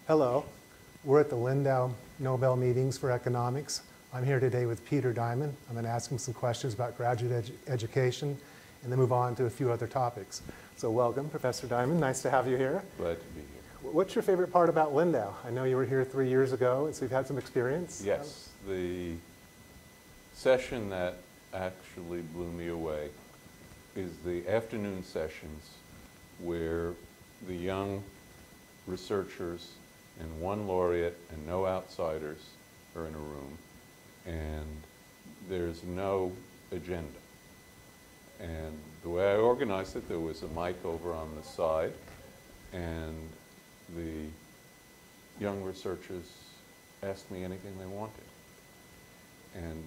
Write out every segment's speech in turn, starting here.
Hello, we're at the Lindau Nobel Meetings for Economics. I'm here today with Peter Diamond. I'm going to ask him some questions about graduate education and then move on to a few other topics. So welcome, Professor Diamond. Nice to have you here. Glad to be here. What's your favorite part about Lindau? I know you were here 3 years ago, and so you've had some experience. Yes, the session that actually blew me away is the afternoon sessions where the young researchers and one laureate and no outsiders are in a room, and there's no agenda. And the way I organized it, there was a mic over on the side, and the young researchers asked me anything they wanted. And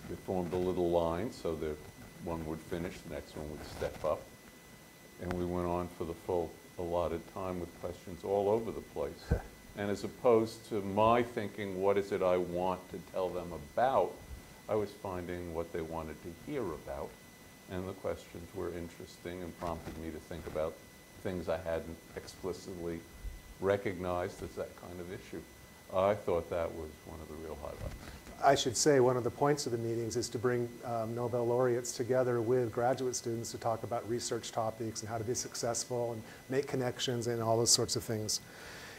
they formed a little line so that one would finish, the next one would step up. And we went on for the full allotted time with questions all over the place. And as opposed to my thinking, what is it I want to tell them about, I was finding what they wanted to hear about. And the questions were interesting and prompted me to think about things I hadn't explicitly recognized as that kind of issue. I thought that was one of the real highlights. I should say one of the points of the meetings is to bring Nobel laureates together with graduate students to talk about research topics and how to be successful and make connections and all those sorts of things.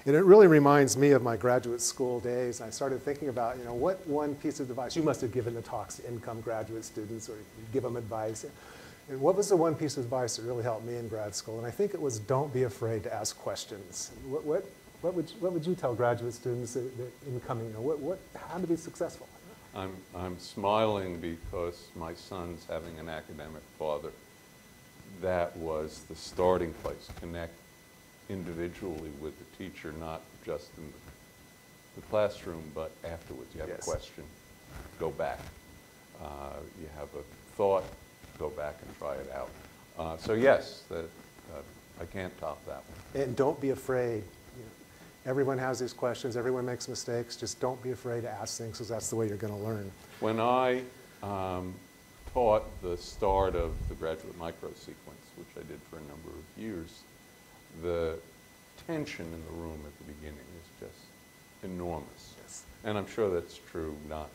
And it really reminds me of my graduate school days. I started thinking about, what one piece of advice, you must have given the talks to income graduate students or give them advice. And what was the one piece of advice that really helped me in grad school? And I think it was don't be afraid to ask questions. What would you tell graduate students that incoming, how to be successful? I'm smiling because my son's having an academic father. That was the starting place. Connect individually with the teacher, not just in the classroom, but afterwards. You have a question, go back. You have a thought, go back and try it out. So yes, I can't top that one. And don't be afraid. Everyone has these questions, everyone makes mistakes, just don't be afraid to ask things because that's the way you're going to learn. When I taught the start of the graduate microsequence, which I did for a number of years, the tension in the room at the beginning is just enormous. Yes. And I'm sure that's true not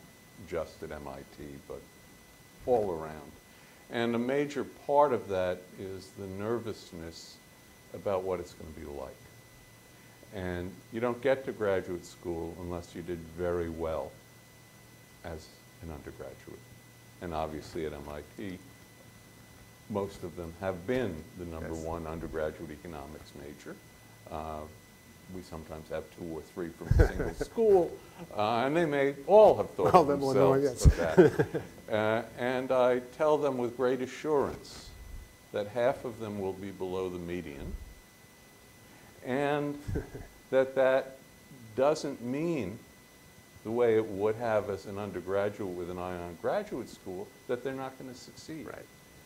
just at MIT, but all around. And a major part of that is the nervousness about what it's going to be like. And you don't get to graduate school unless you did very well as an undergraduate. And obviously at MIT, most of them have been the number one undergraduate economics major. We sometimes have 2 or 3 from a single school, and they may all have thought of themselves of that. And I tell them with great assurance that half of them will be below the median, and that doesn't mean, the way it would have as an undergraduate with an eye on graduate school, that they're not going to succeed. Right.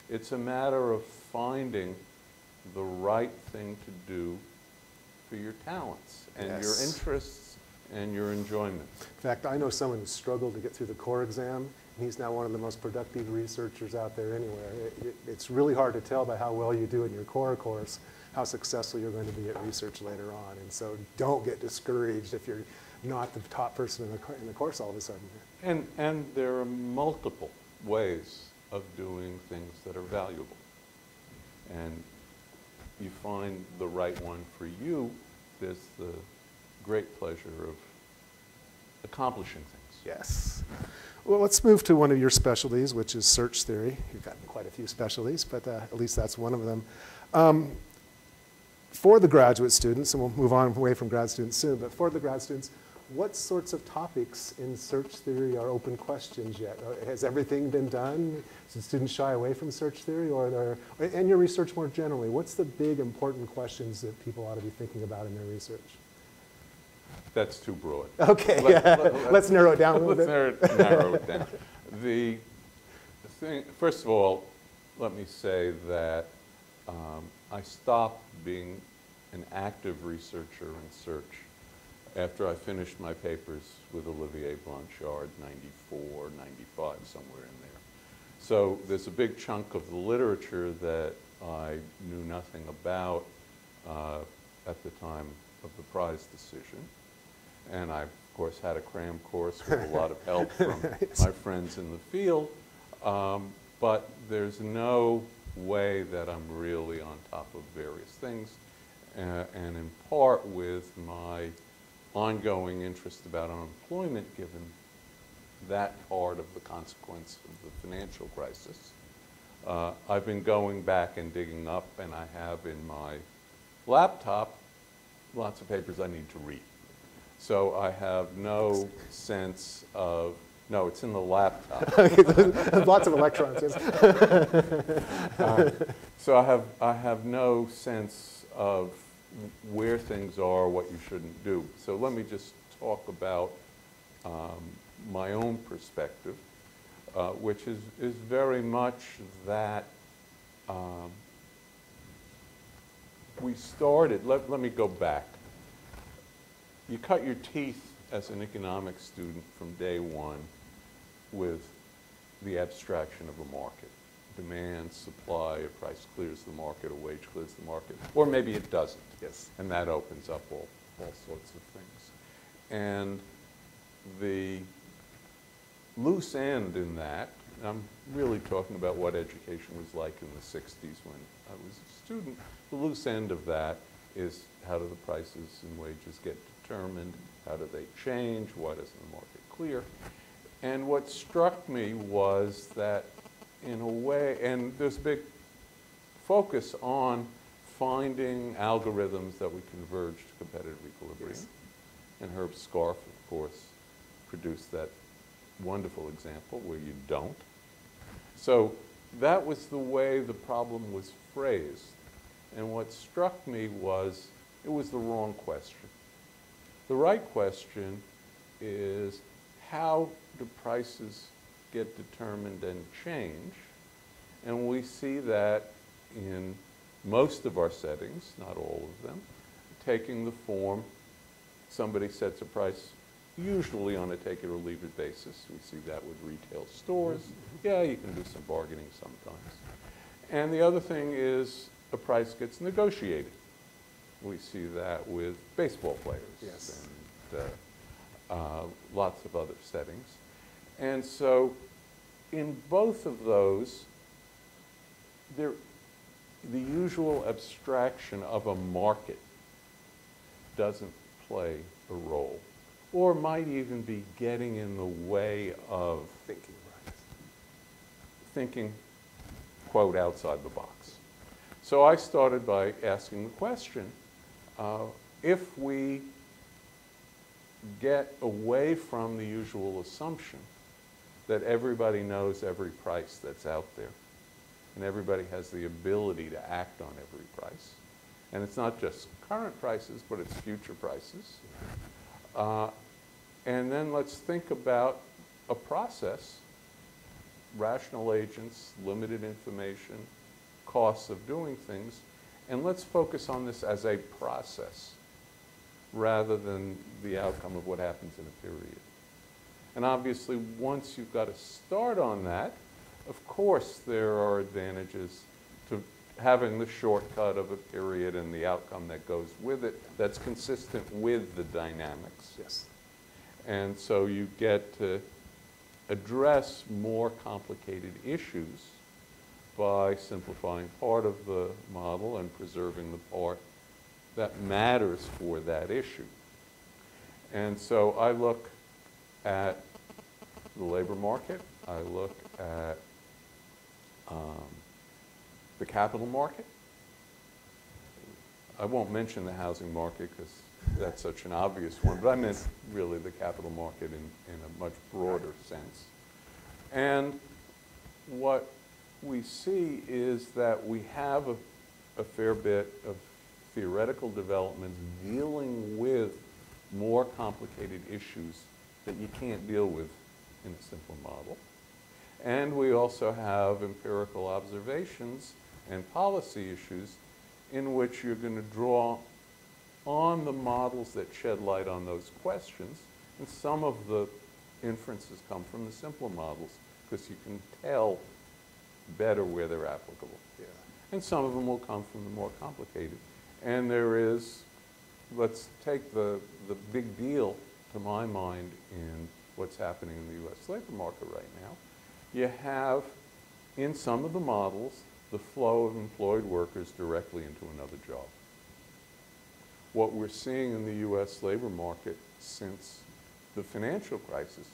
It's a matter of finding the right thing to do for your talents and your interests and your enjoyment. In fact, I know someone who struggled to get through the core exam, and he's now one of the most productive researchers out there anywhere. It's really hard to tell by how well you do in your core course how successful you're going to be at research later on. And so don't get discouraged if you're not the top person in the course all of a sudden. And there are multiple ways of doing things that are valuable. And you find the right one for you, there's the great pleasure of accomplishing things. Yes. Well, let's move to one of your specialties, which is search theory. You've got quite a few specialties, but at least that's one of them. For the graduate students, and we'll move on away from grad students soon, but for the grad students, what sorts of topics in search theory are open questions yet? Has everything been done? Should students shy away from search theory? And your research more generally, what's the big important questions that people ought to be thinking about in their research? That's too broad. Okay, let's narrow it down a little bit. Let's narrow it down. The thing, first of all, let me say that I stopped being an active researcher in search after I finished my papers with Olivier Blanchard, 94, 95, somewhere in there. So there's a big chunk of the literature that I knew nothing about at the time of the prize decision. And I, of course, had a cram course with a lot of help from my friends in the field. But there's no way that I'm really on top of various things. And in part with my ongoing interest about unemployment, given that part of the consequence of the financial crisis, I've been going back and digging up, and I have in my laptop lots of papers I need to read. So I have no sense of, no, it's in the laptop. Lots of electrons, yes. So I have no sense of where things are, what you shouldn't do. So let me just talk about my own perspective, which is very much that we started, let me go back. You cut your teeth as an economics student from day one with the abstraction of a market. Demand, supply, a price clears the market, a wage clears the market, or maybe it doesn't. Yes. And that opens up all sorts of things. And the loose end in that, and I'm really talking about what education was like in the 60s when I was a student, the loose end of that is how do the prices and wages get determined, how do they change, why doesn't the market clear? And what struck me was that in a way, and there's a big focus on finding algorithms that would converge to competitive equilibrium. Yes. And Herb Scarf, of course, produced that wonderful example where you don't. So that was the way the problem was phrased. And what struck me was it was the wrong question. The right question is how do prices get determined and change? And we see that in most of our settings, not all of them, taking the form, somebody sets a price usually on a take it or leave it basis. We see that with retail stores. Yeah, you can do some bargaining sometimes. And the other thing is a price gets negotiated. We see that with baseball players. Yes. And lots of other settings. And so in both of those, the usual abstraction of a market doesn't play a role, or might even be getting in the way of thinking, quote, outside the box. So I started by asking the question, if we get away from the usual assumption that everybody knows every price that's out there, and everybody has the ability to act on every price, and it's not just current prices, but it's future prices. And then let's think about a process, rational agents, limited information, costs of doing things, and let's focus on this as a process rather than the outcome of what happens in a period. And obviously, once you've got to start on that, of course there are advantages to having the shortcut of a period and the outcome that goes with it that's consistent with the dynamics. Yes. And so you get to address more complicated issues by simplifying part of the model and preserving the part that matters for that issue. And so I look at the labor market, I look at the capital market. I won't mention the housing market because that's such an obvious one, but I meant really the capital market in a much broader sense. And what we see is that we have a fair bit of theoretical developments dealing with more complicated issues that you can't deal with in a simple model. And we also have empirical observations and policy issues in which you're going to draw on the models that shed light on those questions. And some of the inferences come from the simpler models because you can tell better where they're applicable. Yeah. And some of them will come from the more complicated. And there is let's take the big deal, to my mind, in what's happening in the U.S. labor market right now. You have, in some of the models, the flow of employed workers directly into another job. What we're seeing in the U.S. labor market since the financial crisis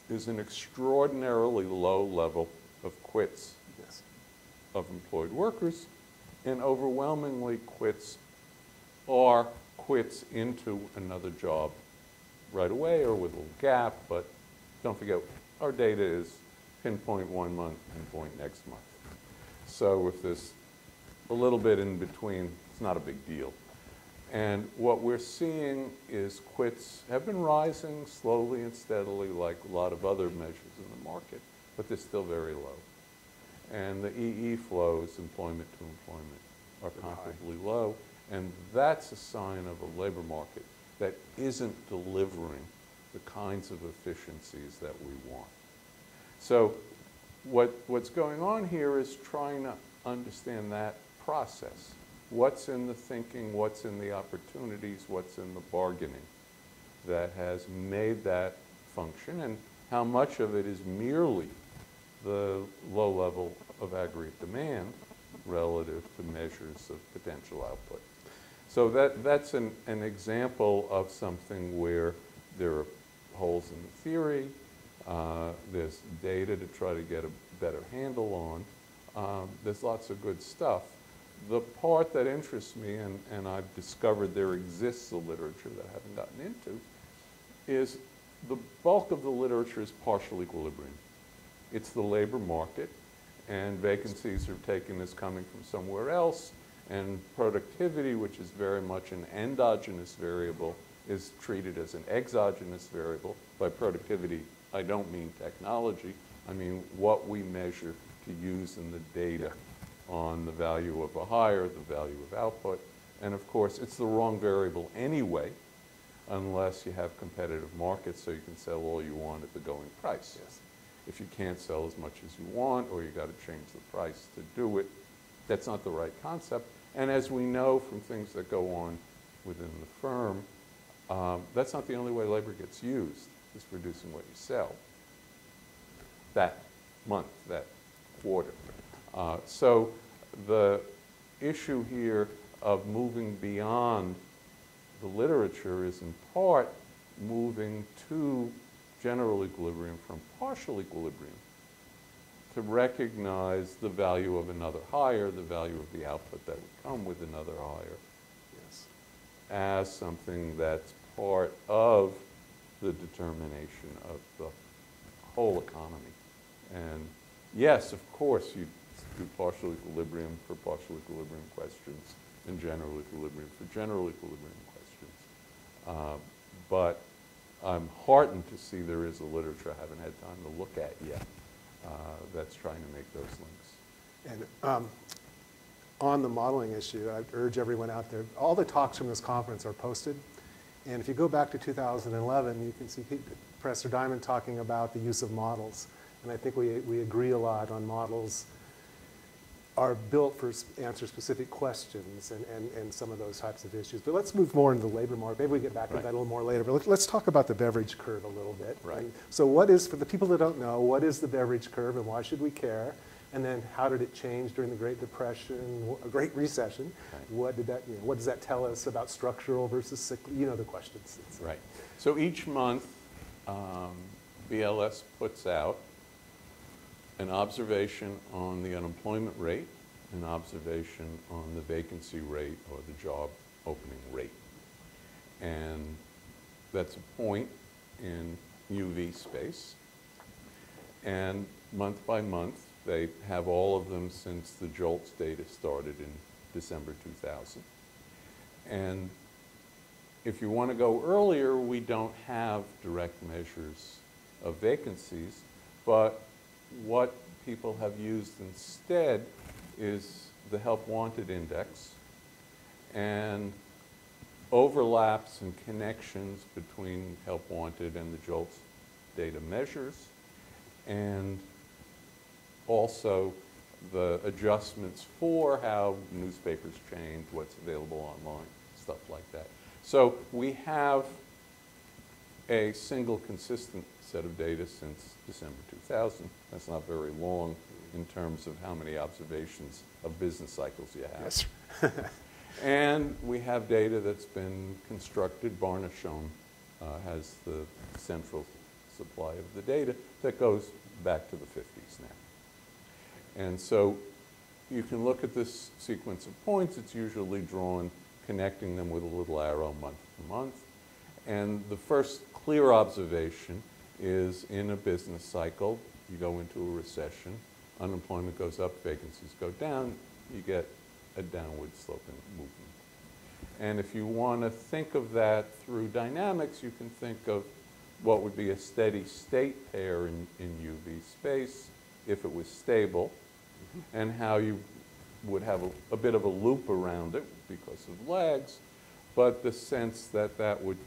is an extraordinarily low level of quits of employed workers, and overwhelmingly quits are quits into another job right away or with a little gap, but don't forget, our data is pinpoint 1 month, pinpoint next month. So if there's a little bit in between, it's not a big deal. And what we're seeing is quits have been rising slowly and steadily like a lot of other measures in the market, but they're still very low. And the EE flows, employment to employment, are comparably low. And that's a sign of a labor market that isn't delivering the kinds of efficiencies that we want. So what's going on here is trying to understand that process. What's in the thinking, what's in the opportunities, what's in the bargaining that has made that function, and how much of it is merely the low level of aggregate demand relative to measures of potential output. So that's an example of something where there are holes in the theory, there's data to try to get a better handle on, there's lots of good stuff. The part that interests me, and I've discovered there exists a literature that I haven't gotten into, is the bulk of the literature is partial equilibrium. It's the labor market, and vacancies are taken as coming from somewhere else, and productivity, which is very much an endogenous variable, is treated as an exogenous variable. By productivity, I don't mean technology. I mean what we measure to use in the data on the value of a hire, the value of output. And of course, it's the wrong variable anyway, unless you have competitive markets so you can sell all you want at the going price. Yes. If you can't sell as much as you want, or you got to change the price to do it, that's not the right concept. And as we know from things that go on within the firm, that's not the only way labor gets used, is reducing what you sell that month, that quarter. So the issue here of moving beyond the literature is in part moving to general equilibrium from partial equilibrium to recognize the value of another hire, the value of the output that would come with another hire, yes, as something that's part of the determination of the whole economy. And yes, of course, you do partial equilibrium for partial equilibrium questions and general equilibrium for general equilibrium questions. But I'm heartened to see there is a literature I haven't had time to look at yet that's trying to make those links. And on the modeling issue, I urge everyone out there, all the talks from this conference are posted. And if you go back to 2011, you can see Professor Diamond talking about the use of models. And I think we agree a lot on models are built for answer specific questions and some of those types of issues. But let's move more into the labor market. Maybe we get back to that a little more later. But let's talk about the beverage curve a little bit. Right. And so what is, for the people that don't know, what is the beverage curve and why should we care? And then how did it change during the Great Depression, a Great Recession? Right. What did that, what does that tell us about structural versus cyclical? You know the questions. Right. So each month, BLS puts out an observation on the unemployment rate, an observation on the vacancy rate or the job opening rate. And that's a point in UV space. And month by month, they have all of them since the JOLTS data started in December 2000. And if you want to go earlier, we don't have direct measures of vacancies, but what people have used instead is the Help Wanted Index and overlaps and connections between Help Wanted and the JOLTS data measures, and also the adjustments for how newspapers change, what's available online, stuff like that. So we have a single consistent set of data since December 2000. That's not very long in terms of how many observations of business cycles you have. Yes. And we have data that's been constructed. Barna Schoen has the central supply of the data that goes back to the 50s now. And so you can look at this sequence of points. It's usually drawn connecting them with a little arrow month to month. And the first clear observation is in a business cycle, you go into a recession, unemployment goes up, vacancies go down, you get a downward sloping movement. And if you want to think of that through dynamics, you can think of what would be a steady state pair in UV space if it was stable, and how you would have a bit of a loop around it because of lags, but the sense that that would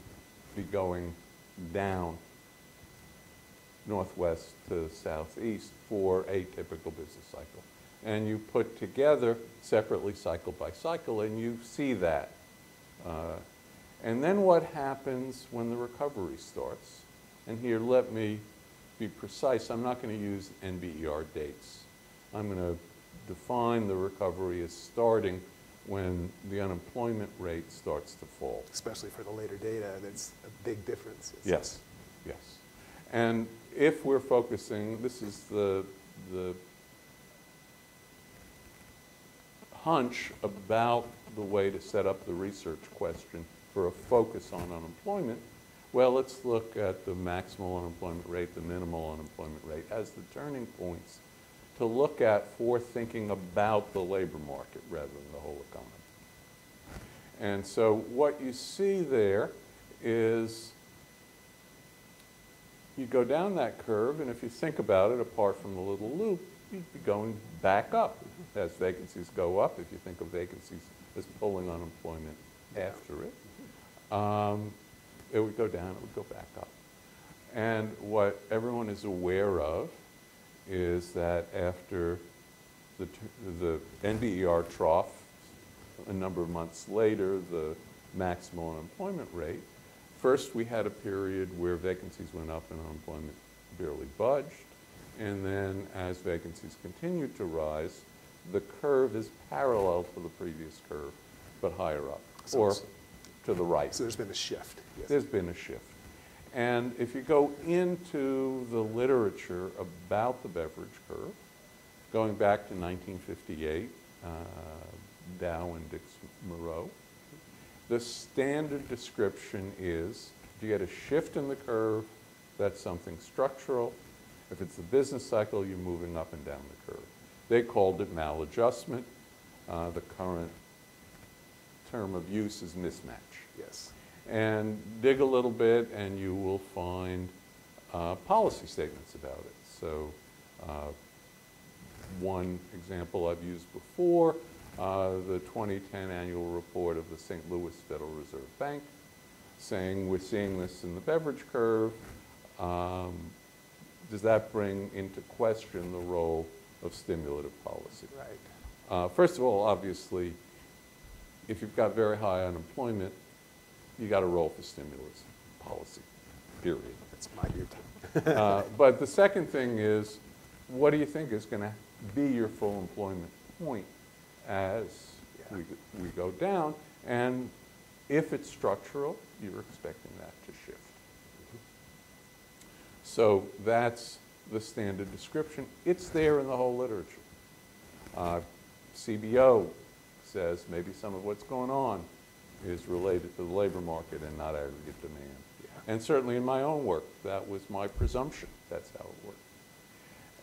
be going down northwest to southeast for a typical business cycle. And you put together separately cycle by cycle, and you see that. And then what happens when the recovery starts? And here, let me be precise. I'm not going to use NBER dates. I'm going to define the recovery as starting when the unemployment rate starts to fall. Especially for the later data, that's a big difference. Yes, yes. And if we're focusing, this is the hunch about the way to set up the research question for a focus on unemployment. Well, let's look at the maximal unemployment rate, the minimal unemployment rate as the turning points to look at for thinking about the labor market rather than the whole economy. And so what you see there is you go down that curve, and if you think about it, apart from the little loop, you'd be going back up as vacancies go up, if you think of vacancies as pulling unemployment after it. It would go down, it would go back up. And what everyone is aware of is that after the NBER trough, a number of months later, the maximal unemployment rate, first we had a period where vacancies went up and unemployment barely budged. And then as vacancies continued to rise, the curve is parallel to the previous curve, but higher up, So or to the right. So there's been a shift. Yes. There's been a shift. And if you go into the literature about the beverage curve, going back to 1958, Dow and Dix-Moreau, the standard description is if you get a shift in the curve, that's something structural. If it's the business cycle, you're moving up and down the curve. They called it maladjustment. The current term of use is mismatch. Yes. And dig a little bit, and you will find policy statements about it. So one example I've used before, the 2010 annual report of the St. Louis Federal Reserve Bank, saying we're seeing this in the beverage curve. Does that bring into question the role of stimulative policy? Right. First of all, obviously, if you've got very high unemployment, you got a role for stimulus policy, period. That's my view too. But the second thing is, what do you think is going to be your full employment point as we go down? And if it's structural, you're expecting that to shift. So that's the standard description. It's there in the whole literature. CBO says maybe some of what's going on is related to the labor market and not aggregate demand. Yeah. And certainly in my own work, that was my presumption. That's how it worked.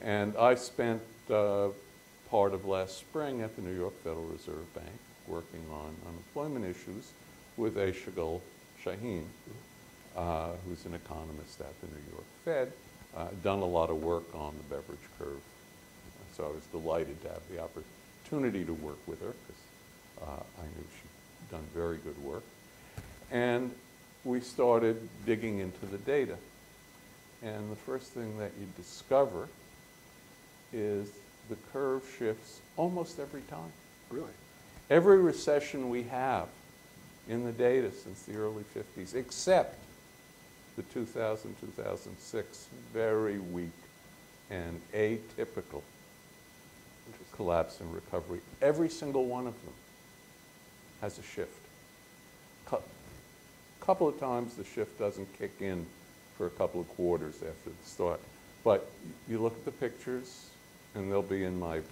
And I spent part of last spring at the New York Federal Reserve Bank working on unemployment issues with Shaheen, who's an economist at the New York Fed, done a lot of work on the beverage curve. So I was delighted to have the opportunity to work with her because I knew she'd done very good work. And we started digging into the data. And the first thing that you discover is the curve shifts almost every time. Really? Every recession we have in the data since the early 50s, except the 2000-2006 very weak and atypical collapse and recovery. Every single one of them has a shift. Couple of times the shift doesn't kick in for a couple of quarters after the start. But you look at the pictures, and they'll be in my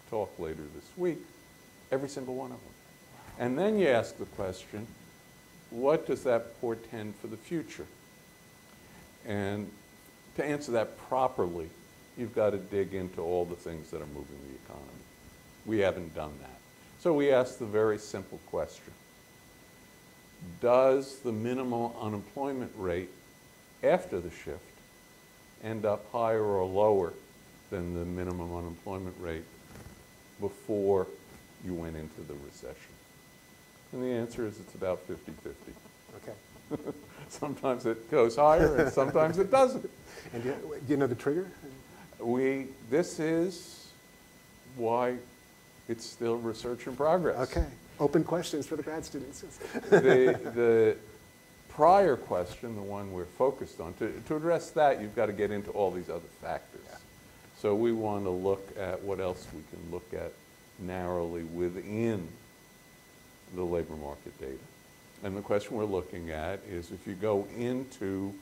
talk later this week, every single one of them. And then you ask the question, what does that portend for the future? And to answer that properly, you've got to dig into all the things that are moving the economy. We haven't done that. So we ask the very simple question. Does the minimum unemployment rate after the shift end up higher or lower than the minimum unemployment rate before you went into the recession? And the answer is it's about 50-50. Okay. Sometimes it goes higher and sometimes it doesn't. And do you know the trigger? This is why it's still research in progress. Okay. Open questions for the grad students. The prior question, the one we're focused on, to address that, you've got to get into all these other factors. Yeah. So we want to look at what else we can look at narrowly within the labor market data. And the question we're looking at is if you go into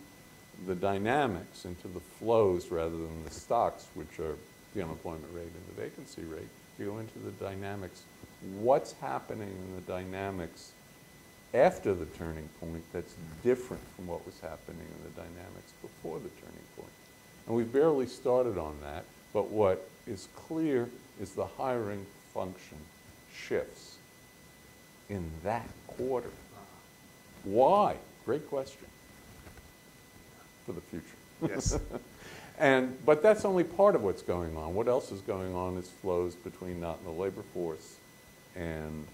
the dynamics, into the flows rather than the stocks, which are the unemployment rate and the vacancy rate, you go into the dynamics, what's happening in the dynamics after the turning point that's different from what was happening in the dynamics before the turning point. And we've barely started on that, but what is clear is the hiring function shifts in that quarter. Why? Great question for the future. Yes. But that's only part of what's going on. What else is going on is flows between not in the labor force and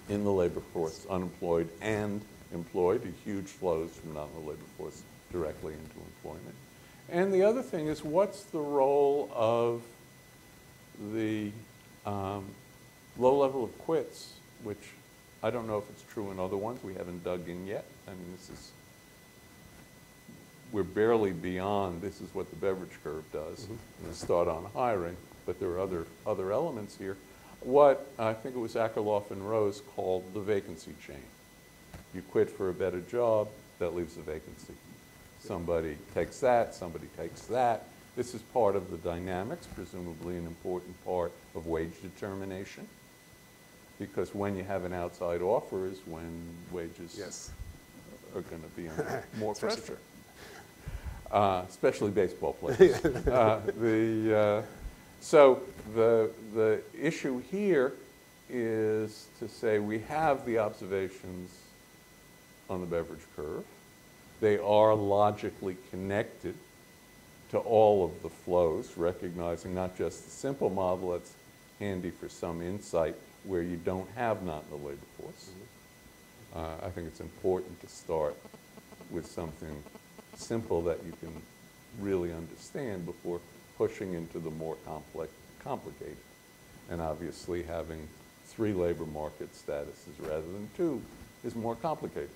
in the labor force, unemployed and employed, huge flows from not in the labor force directly into employment. And the other thing is, what's the role of the low level of quits, which I don't know if it's true in other ones. We haven't dug in yet. I mean, we're barely beyond, this is what the beverage curve does, and start on hiring, but there are other elements here. What I think it was Akerlof and Rose called the vacancy chain. You quit for a better job, that leaves a vacancy. Somebody takes that, somebody takes that. This is part of the dynamics, presumably an important part of wage determination, because when you have an outside offer is when wages are going to be under more pressure. Especially baseball players. So the issue here is to say we have the observations on the beverage curve. They are logically connected to all of the flows, recognizing not just the simple model that's handy for some insight where you don't have not in the labor force. I think it's important to start with something simple that you can really understand before pushing into the more complicated. And obviously having 3 labor market statuses rather than 2 is more complicated.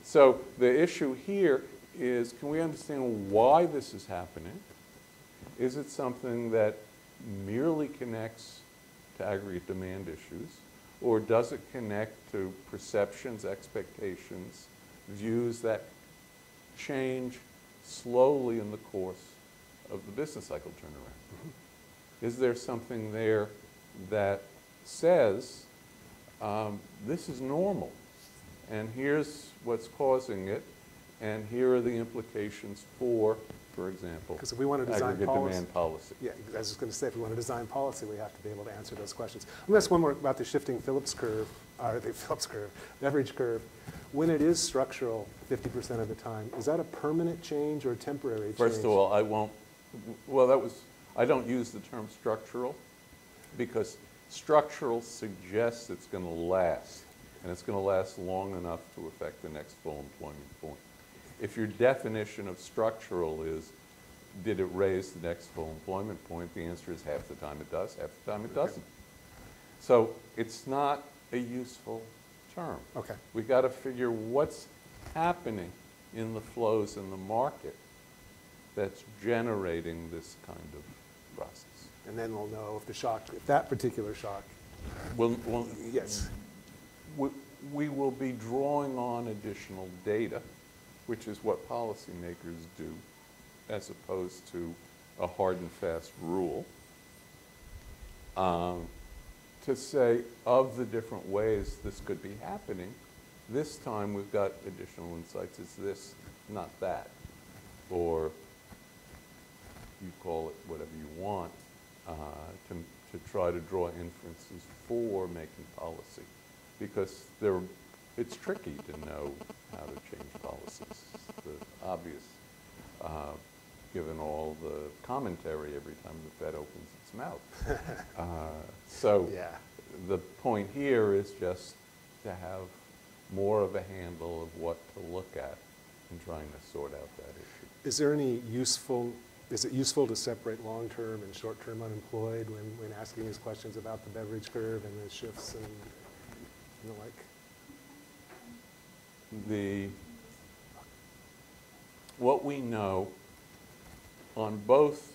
So the issue here is, can we understand why this is happening? Is it something that merely connects to aggregate demand issues, or does it connect to perceptions, expectations, views that change slowly in the course of the business cycle turnaround? Is there something there that says this is normal, and here's what's causing it, and here are the implications for example, because if we want to design aggregate demand policy. Yeah, I was just going to say, if we want to design policy, we have to be able to answer those questions. I'm going to ask one more about the shifting Phillips curve, or the Phillips curve, beverage curve. When it is structural 50% of the time, is that a permanent change or a temporary change? First of all, I don't use the term structural, because structural suggests it's going to last, and it's going to last long enough to affect the next full employment point. If your definition of structural is, did it raise the next full employment point, the answer is half the time it does, half the time it doesn't. So it's not a useful term. Okay. We got to figure what's happening in the flows in the market that's generating this kind of process. And then we'll know if the shock, if that particular shock. Well, Yes. we will be drawing on additional data, which is what policymakers do, as opposed to a hard and fast rule, to say of the different ways this could be happening. This time we've got additional insights. It's this, not that. Or you call it whatever you want, to try to draw inferences for making policy. Because it's tricky to know how to change policies. The obvious, given all the commentary every time the Fed opens its mouth. So Yeah. the point here is just to have more of a handle of what to look at in trying to sort out that issue. Is there any is it useful to separate long-term and short-term unemployed when asking these questions about the Beveridge curve and the shifts and the like? What we know on both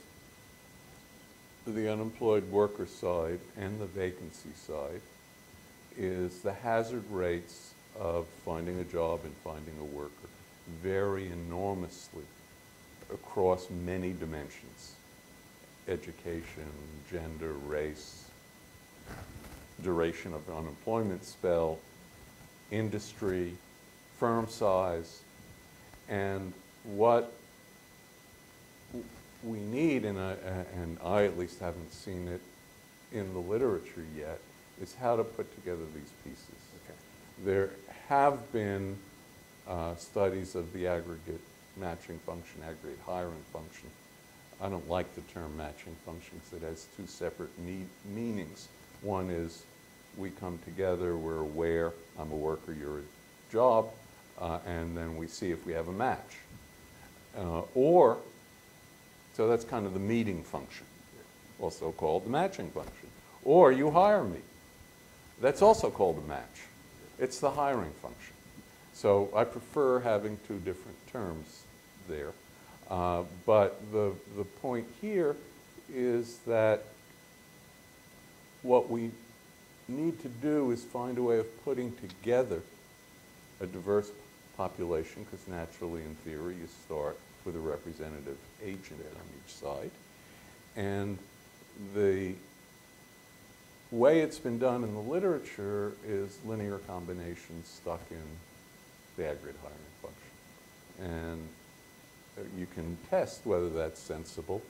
the unemployed worker side and the vacancy side is the hazard rates of finding a job and finding a worker vary enormously across many dimensions: education, gender, race, duration of unemployment spell, industry, firm size. And what we need, and I at least haven't seen it in the literature yet, is how to put together these pieces. Okay. There have been studies of the aggregate matching function, aggregate hiring function. I don't like the term matching function because it has two separate meanings. One is we come together, we're aware, I'm a worker, you're a job, and then we see if we have a match. So that's kind of the meeting function, also called the matching function. Or you hire me. That's also called a match. It's the hiring function. So I prefer having two different terms there. But the point here is that what we need to do is find a way of putting together a diverse population, because naturally, in theory, you start with a representative agent on each side. And the way it's been done in the literature is linear combinations stuck in the aggregate hiring function. And you can test whether that's sensible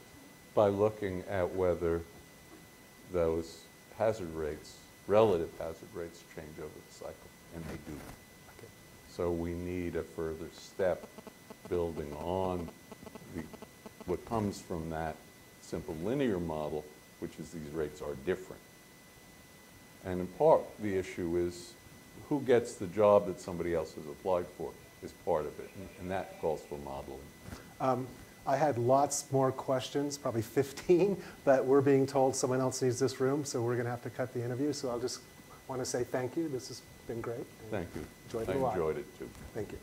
by looking at whether those hazard rates, relative hazard rates, change over the cycle, and they do. Okay. So we need a further step building on what comes from that simple linear model, which is these rates are different. And in part, the issue is who gets the job that somebody else has applied for is part of it, and that calls for modeling. I had lots more questions, probably 15, but we're being told someone else needs this room, so we're going to have to cut the interview. So I'll just want to say thank you. This has been great. Thank you. Enjoyed it a lot. I enjoyed it too. Thank you.